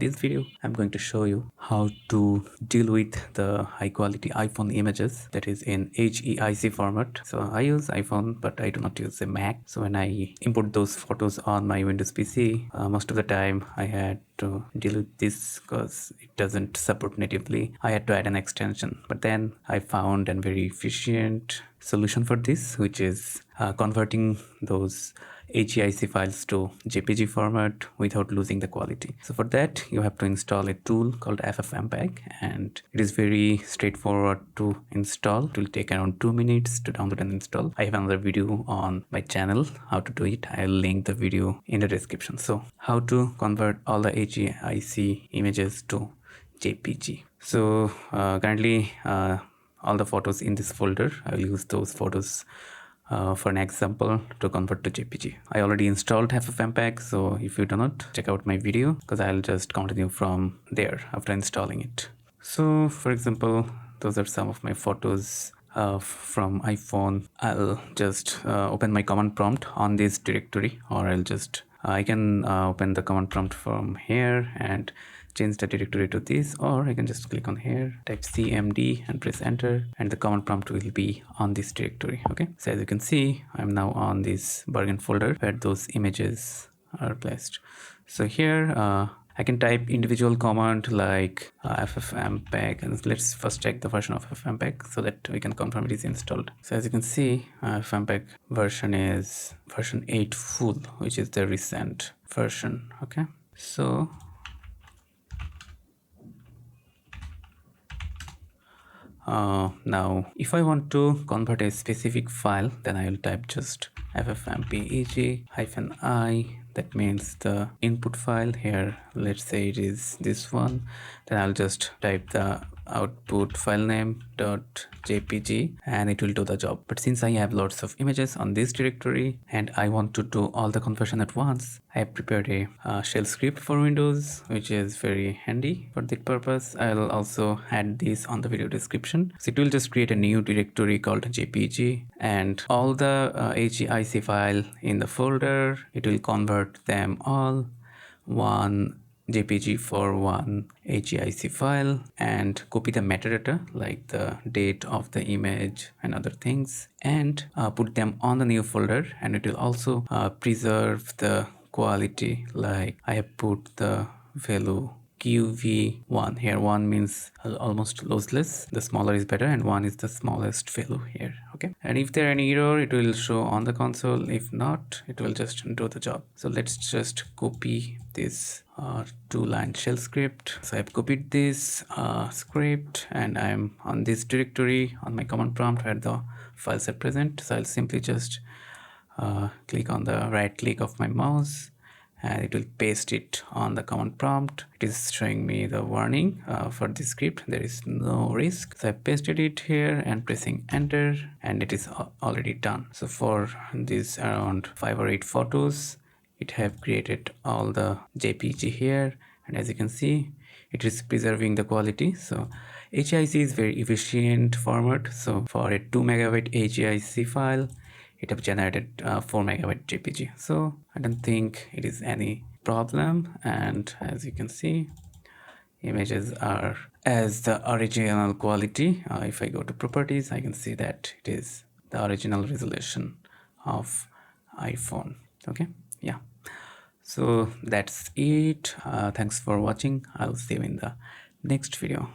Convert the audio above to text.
this video, I'm going to show you how to deal with the high quality iPhone images that is in HEIC format. So I use iPhone, but I do not use a Mac. So when I import those photos on my Windows PC, most of the time I had to deal with this because it doesn't support natively. I had to add an extension, but then I found a very efficient solution for this, which is converting those HEIC files to JPG format without losing the quality. So for that, you have to install a tool called FFmpeg, and it is very straightforward to install. It will take around 2 minutes to download and install. I have another video on my channel how to do it. I'll link the video in the description. So how to convert all the HEIC images to JPG. So currently all the photos in this folder, I will use those photos for an example to convert to JPG. I already installed FFmpeg, so if you do not, check out my video because I'll just continue from there after installing it. So for example, those are some of my photos from iPhone. I'll just open my command prompt on this directory, or I can open the command prompt from here and change the directory to this, or I can just click on here, type cmd and press enter, and the command prompt will be on this directory. Okay, so as you can see, I'm now on this bargain folder where those images are placed. So here I can type individual command like FFmpeg, and let's first check the version of FFmpeg so that we can confirm it is installed. So as you can see, FFmpeg version is version 8 full, which is the recent version. Okay, so now if I want to convert a specific file, then I will type just FFmpeg -i. That means the input file here. Let's say it is this one. Then I'll just type the output file name .jpg and it will do the job. But since I have lots of images on this directory and I want to do all the conversion at once, I have prepared a shell script for Windows, which is very handy for that purpose. I'll also add this on the video description. So it will just create a new directory called jpg, and all the HEIC file in the folder, it will convert them all one JPG for one HEIC file and copy the metadata like the date of the image and other things, and put them on the new folder, and it will also preserve the quality. Like I have put the value QV1 here. 1 means almost lossless, the smaller is better, and 1 is the smallest value here. Okay, and if there are any error, it will show on the console. If not, it will just do the job. So let's just copy this 2-line shell script. So I've copied this script and I'm on this directory on my command prompt where the files are present. So I'll simply just click on the right click of my mouse and it will paste it on the command prompt. It is showing me the warning for this script, there is no risk. So I pasted it here and pressing enter, and it is already done. So for these around 5 or 8 photos, it have created all the JPG here, and as you can see, it is preserving the quality. So HEIC is very efficient format. So for a 2 megabyte HEIC file, it have generated 4 megabyte JPG. So I don't think it is any problem. And as you can see, images are as the original quality. If I go to properties, I can see that it is the original resolution of iPhone. Okay, yeah. So that's it. Thanks for watching. I'll see you in the next video.